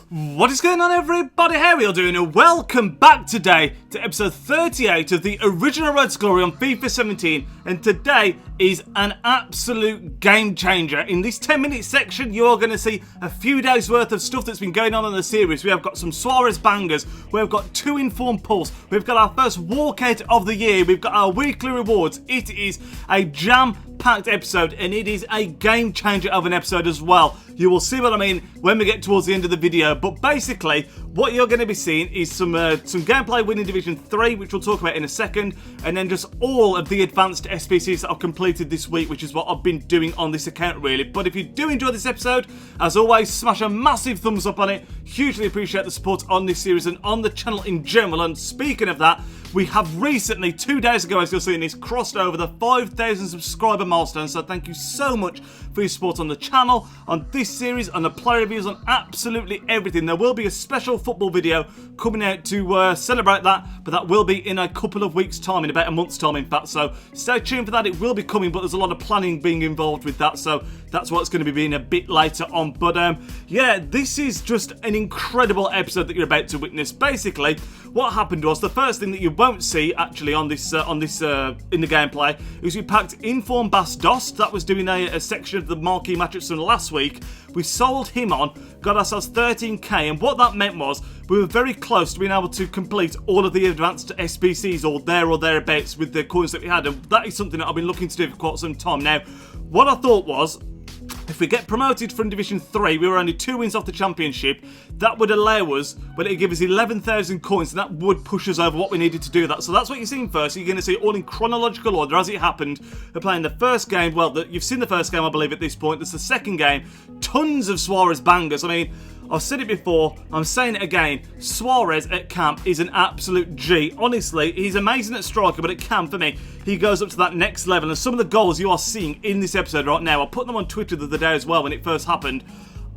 What is going on, everybody? How are you all doing? And welcome back today to episode 38 of the original Red's Glory on FIFA 17. And today is an absolute game changer. In this 10-minute section, you are going to see a few days worth of stuff that's been going on in the series. We have got some Suarez bangers. We've got 2 informed pulls. We've got our first walkout of the year. We've got our weekly rewards. It is a jam-packed episode, and it is a game changer of an episode as well. You will see what I mean when we get towards the end of the video. But basically, what you're going to be seeing is some gameplay winning Division 3, which we'll talk about in a second, and then just all of the advanced SBCs that I've completed this week, which is what I've been doing on this account, really. But if you do enjoy this episode, as always, smash a massive thumbs up on it. Hugely appreciate the support on this series and on the channel in general. And speaking of that, we have recently, 2 days ago, as you'll see in this, crossed over the 5,000 subscriber milestone. So thank you so much for your support on the channel, on this series, on the player reviews, on absolutely everything. There will be a special football video coming out to celebrate that, but that will be in a couple of weeks' time, in about a month's time, in fact. So stay tuned for that. It will be coming, but there's a lot of planning being involved with that. So that's what's going to be being a bit later on. But yeah, this is just an incredible episode that you're about to witness. Basically, what happened was, the first thing that you won't see actually in the gameplay is we packed Inform Bas Dost. That was doing a section of the marquee matchups from last week. We sold him on, got ourselves 13k, and what that meant was we were very close to being able to complete all of the advanced SBCs, or there or thereabouts, with the coins that we had, and that is something that I've been looking to do for quite some time now. What I thought was, if we get promoted from Division 3, we were only 2 wins off the championship, that would allow us, well, it would give us 11,000 coins, and that would push us over what we needed to do that. So that's what you're seeing first. You're going to see it all in chronological order as it happened. We're playing the first game. Well, you've seen the first game, I believe, at this point. There's the second game. Tons of Suarez bangers. I mean, I've said it before, I'm saying it again, Suarez at camp is an absolute G. Honestly, he's amazing at striker, but at camp, for me, he goes up to that next level. And some of the goals you are seeing in this episode right now, I put them on Twitter the other day as well when it first happened,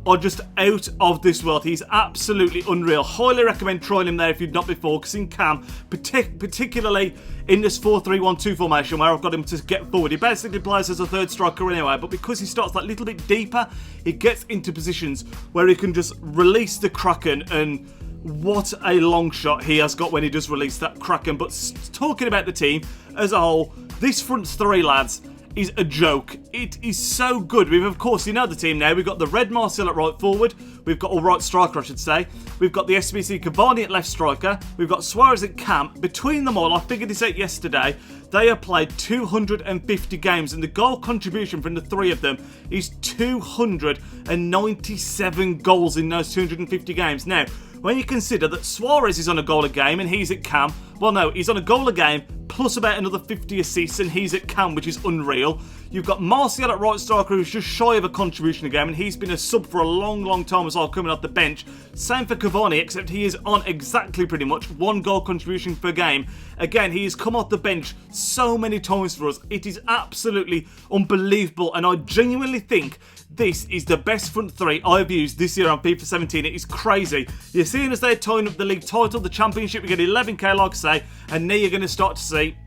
are just out of this world. He's absolutely unreal. Highly recommend trying him there if you've not before, because in camp, particularly in this 4-3-1-2 formation where I've got him to get forward, he basically plays as a third striker anyway, but because he starts that little bit deeper, he gets into positions where he can just release the Kraken, and what a long shot he has got when he does release that Kraken. But talking about the team as a whole, this front three, lads, is a joke. It is so good. We've, of course, you know the team now. We've got the Red Martial at right forward. We've got, or right striker, I should say. We've got the SBC Cavani at left striker. We've got Suarez at camp. Between them all, I figured this out yesterday, they have played 250 games, and the goal contribution from the three of them is 297 goals in those 250 games. Now, when you consider that Suarez is on a goal a game and he's at camp, well, no, he's on a goal a game plus about another 50 assists, and he's at camp, which is unreal. You've got Martial at right striker, who's just shy of a contribution a game, and he's been a sub for a long, long time as well, coming off the bench. Same for Cavani, except he is on exactly pretty much 1 goal contribution per game. Again, he has come off the bench so many times for us. It is absolutely unbelievable, and I genuinely think this is the best front three I've used this year on FIFA 17. It is crazy. You're seeing as they're tying up the league title, the championship, we get 11k, like I say, and now you're going to start to see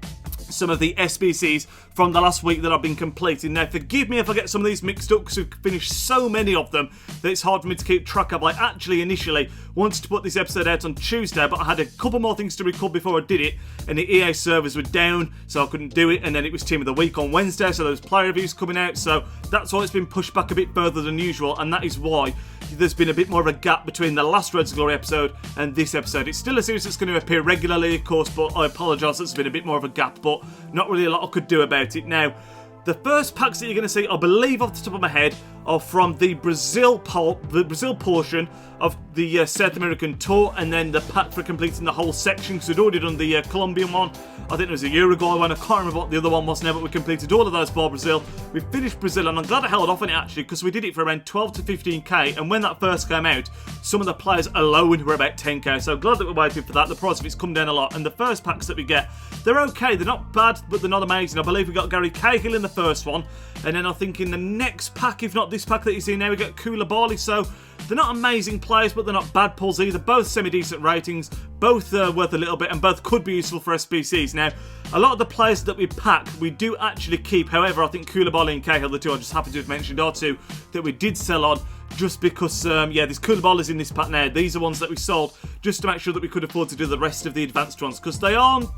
some of the SBCs from the last week that I've been completing. Now, forgive me if I get some of these mixed up, because we've finished so many of them that it's hard for me to keep track of. I actually initially wanted to put this episode out on Tuesday, but I had a couple more things to record before I did it, and the EA servers were down, so I couldn't do it. And then it was Team of the Week on Wednesday, so there was player reviews coming out, so that's why it's been pushed back a bit further than usual, and that is why there's been a bit more of a gap between the last Red's Glory episode and this episode. It's still a series that's going to appear regularly, of course, but I apologise, there's been a bit more of a gap, but not really a lot I could do about it. Now, the first packs that you're going to see, I believe off the top of my head, are from the Brazil portion of the South American tour, and then the pack for completing the whole section, because we'd already done the Colombian one. I think it was a Uruguay one. I can't remember what the other one was now, but we completed all of those for Brazil. We finished Brazil, and I'm glad I held off on it actually, because we did it for around 12 to 15k, and when that first came out, some of the players alone were about 10k, so glad that we're waiting for that. The price of it's come down a lot, and the first packs that we get, they're okay. They're not bad, but they're not amazing. I believe we got Gary Cahill in the first one, and then I think in the next pack, if not this pack that you see now, we got Koulibaly. So they're not amazing players, but they're not bad pulls either. Both semi-decent ratings, both worth a little bit, and both could be useful for SBCs. Now, a lot of the players that we pack, we do actually keep. However, I think Koulibaly and Cahill, the two I just happened to have mentioned, are two that we did sell on just because, yeah, there's Koulibaly's in this pack now. These are ones that we sold just to make sure that we could afford to do the rest of the advanced ones, because they aren't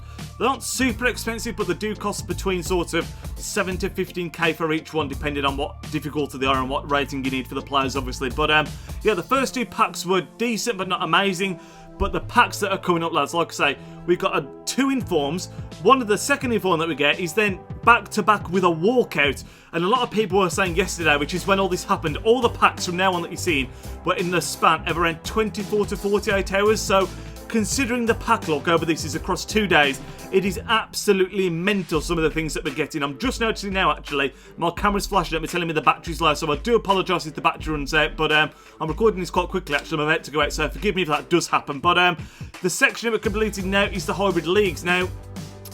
super expensive, but they do cost between sort of 7 to 15k for each one, depending on what difficulty they are and what rating you need for the players, obviously. But yeah, the first 2 packs were decent but not amazing. But the packs that are coming up, lads, like I say, we've got 2 informs. One of the second inform that we get is then back-to-back with a walkout. And a lot of people were saying yesterday, which is when all this happened, all the packs from now on that you're seeing were in the span of around 24 to 48 hours. So considering the pack lock over this is across 2 days, it is absolutely mental, some of the things that we're getting. I'm just noticing now, actually, my camera's flashing at me, telling me the battery's low, so I do apologise if the battery runs out, but I'm recording this quite quickly, actually. I'm about to go out, so forgive me if that does happen. But the section that we're completing now is the hybrid leagues. Now,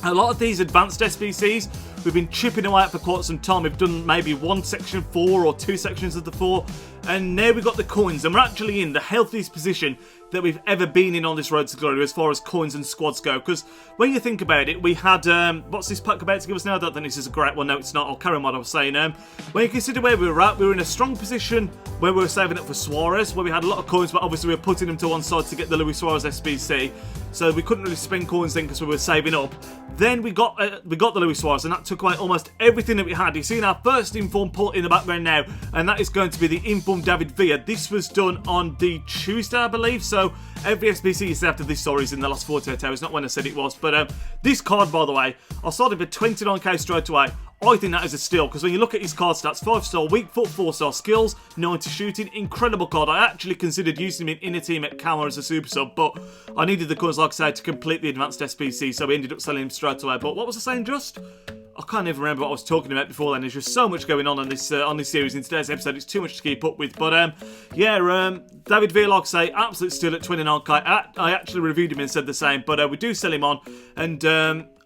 a lot of these advanced SBCs, we've been chipping away at for quite some time. We've done maybe 1 section 4 or 2 sections of the 4, and now we've got the coins, and we're actually in the healthiest position that we've ever been in on this road to glory as far as coins and squads go. Because when you think about it, we had what's this pack about to give us now? I don't think this is a great one. No, it's not. I'll carry on what I was saying. When you consider where we were at, we were in a strong position where we were saving up for Suarez, where we had a lot of coins, but obviously we were putting them to one side to get the Luis Suarez SBC, so we couldn't really spend coins then because we were saving up. Then we got the Luis Suarez, and that took away almost everything that we had. You're seeing our first inform pull in the background now, and that is going to be the inform David Villa. This was done on the Tuesday, I believe, so every SBC you see after this story is in the last 48 hours, not when I said it was. But this card, by the way, I sold it for 29k straight away. I think that is a steal, because when you look at his card stats, 5-star weak foot, 4-star skills, 90 shooting, incredible card. I actually considered using him in a team at Calma as a super sub, but I needed the coins, like I said, to complete the advanced SBC, so we ended up selling him straight away. But what was I saying, just? I can't even remember what I was talking about before then. There's just so much going on this series in today's episode. It's too much to keep up with. But yeah, David Villa, like I say, absolute steal at 29k. I actually reviewed him and said the same. But we do sell him on, and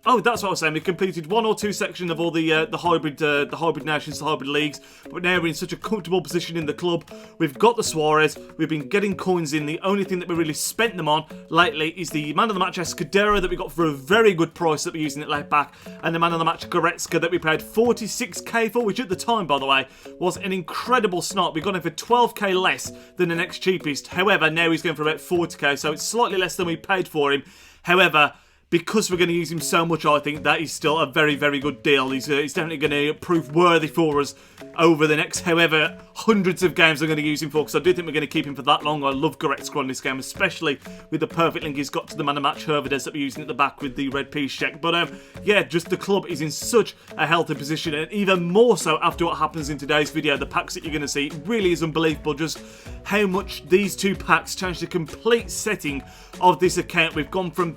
oh, that's what I was saying. We completed 1 or 2 sections of all the hybrid nations, the hybrid leagues. But now we're in such a comfortable position in the club. We've got the Suarez. We've been getting coins in. The only thing that we really spent them on lately is the man of the match Escudero that we got for a very good price that we're using it late back, and the man of the match Goretzka that we paid 46k for, which at the time, by the way, was an incredible snap. We got him for 12k less than the next cheapest. However, now he's going for about 40k, so it's slightly less than we paid for him. However, because we're going to use him so much, I think that is still a very, very good deal. He's definitely going to prove worthy for us over the next however hundreds of games I'm going to use him for, because I do think we're going to keep him for that long. I love Goretzka on this game, especially with the perfect link he's got to the man of match Hervedes that we're using at the back with the red piece check. But yeah, just the club is in such a healthy position, and even more so after what happens in today's video. The packs that you're going to see really is unbelievable, just how much these 2 packs changed the complete setting of this account. We've gone from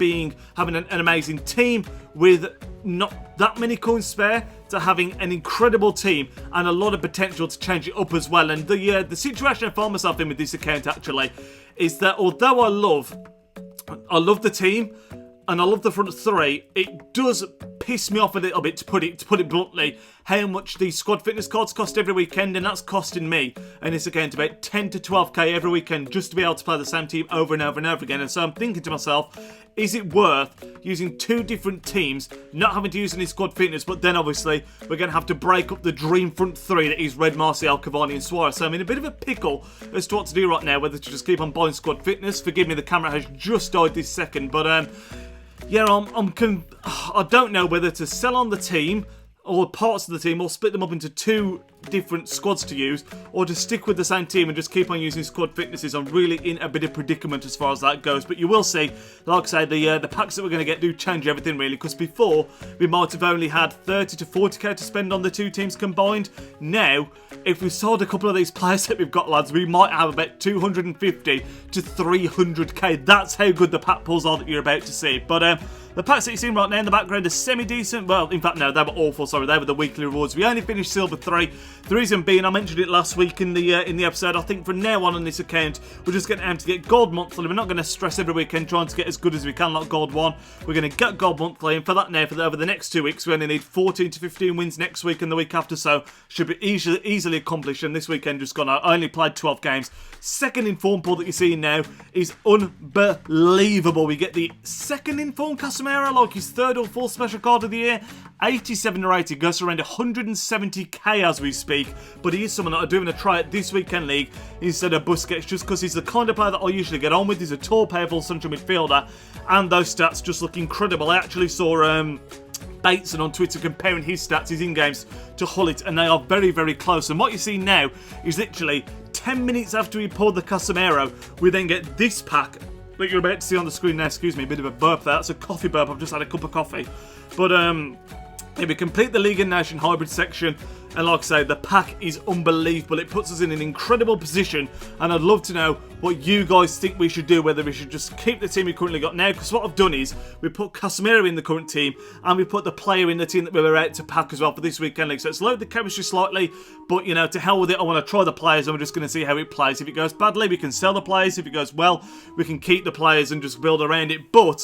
having an amazing team with not that many coins spare to having an incredible team and a lot of potential to change it up as well. And the situation I find myself in with this account actually is that although I love the team and I love the front 3, it does piss me off a little bit, to put it bluntly, how much these squad fitness cards cost every weekend, and that's costing me and this account about 10 to 12k every weekend just to be able to play the same team over and over and over again. And so I'm thinking to myself, is it worth using 2 different teams, not having to use any squad fitness, but then obviously we're going to have to break up the dream front 3 that is Red, Martial, Cavani and Suarez. So I'm in a bit of a pickle as to what to do right now, whether to just keep on buying squad fitness. Forgive me, the camera has just died this second, but yeah, I don't know whether to sell on the team or parts of the team, or split them up into 2 different squads to use, or to stick with the same team and just keep on using squad fitnesses. I'm really in a bit of predicament as far as that goes. But you will see, like I say, the packs that we're going to get do change everything really, because before we might have only had 30 to 40k to spend on the 2 teams combined. Now, if we sold a couple of these players that we've got, lads, we might have about 250 to 300k. That's how good the pack pulls are that you're about to see. But the packs that you're seeing right now in the background are semi-decent. Well, in fact, no, they were awful. Sorry, they were the weekly rewards. We only finished Silver 3. The reason being, I mentioned it last week in the episode, I think from now on this account, we're just going to aim to get Gold monthly. We're not going to stress every weekend trying to get as good as we can, like Gold 1. We're going to get Gold monthly, and for that now, over the next 2 weeks, we only need 14 to 15 wins next week and the week after, so should be easily accomplished. And this weekend just gone, I only played 12 games. Second inform pool that you're seeing now is unbelievable. We get the second inform Casemiro, like his 3rd or 4th special card of the year. 87 rated, goes for around 170k as we speak. league, but he is someone that I do want to try at this weekend league instead of Busquets, just because he's the kind of player that I usually get on with. He's a tall, powerful central midfielder, and those stats just look incredible. I actually saw Bateson on Twitter comparing his stats, his in-games, to Hullet, and they are very, very close. And what you see now is literally 10 minutes after we pulled the Casemiro, we then get this pack that you're about to see on the screen now. Excuse me, a bit of a burp there. That's a coffee burp. I've just had a cup of coffee. But if we complete the League and Nation hybrid section, and like I say, the pack is unbelievable. It puts us in an incredible position, and I'd love to know what you guys think we should do, whether we should just keep the team we currently got now, because what I've done is we put Casemiro in the current team, and we put the player in the team that we were out to pack as well for this weekend league. So it's lowered the chemistry slightly, but you know, to hell with it. I want to try the players, and we're just going to see how it plays. If it goes badly, we can sell the players. If it goes well, we can keep the players and just build around it. But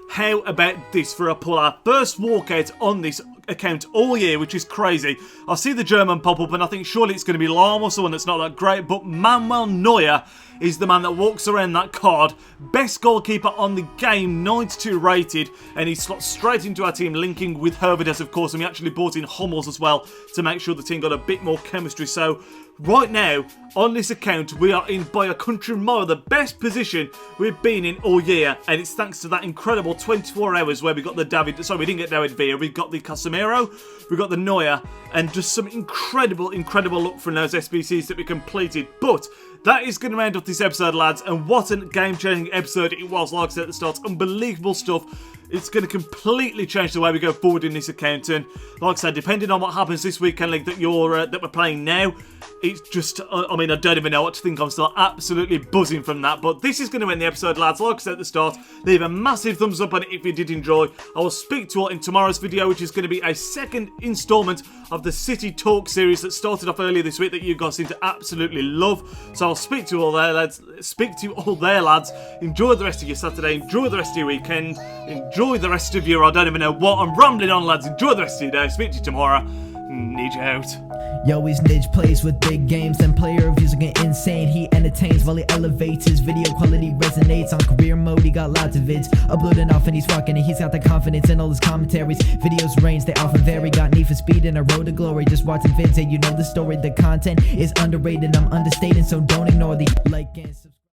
how about this for a pull? Our first walkout on this account all year, which is crazy. I see the German pop up and I think surely it's going to be Lahm or someone that's not that great, but Manuel Neuer is the man that walks around that card. Best goalkeeper on the game, 92 rated, and he slots straight into our team, linking with Hervedes, of course, and we actually brought in Hummels as well to make sure the team got a bit more chemistry. So right now, on this account, we are in by a country mile the best position we've been in all year, and it's thanks to that incredible 24 hours where we got the we didn't get David Villa, we got the Casemiro, we got the Neuer, and just some incredible luck from those SBCs that we completed. But that is going to round up this episode, lads, and what a game-changing episode it was. Like I said at the start, unbelievable stuff. It's going to completely change the way we go forward in this account, and like I said, depending on what happens this weekend league that we're playing now, it's just, I mean, I don't even know what to think. I'm still absolutely buzzing from that. But this is going to end the episode, lads. Like I said at the start, leave a massive thumbs up on it if you did enjoy. I will speak to you all in tomorrow's video, which is going to be a second installment of the City Talk series that started off earlier this week that you guys seem to absolutely love. So I'll speak to you all there, lads. Enjoy the rest of your Saturday. Enjoy the rest of your weekend. Enjoy the rest of your, I don't even know what. I'm rambling on, lads. Enjoy the rest of your day. Speak to you tomorrow. Nidge out. Yo, he's Nidge, plays with big games and player reviews are getting insane. He entertains while he elevates, his video quality resonates. On career mode, he got lots of vids uploading off and he's rocking it. He's got the confidence in all his commentaries. Videos range, they often vary. Got need for speed and a road to glory. Just watching vids and you know the story. The content is underrated, I'm understating, so don't ignore the like and subscribe.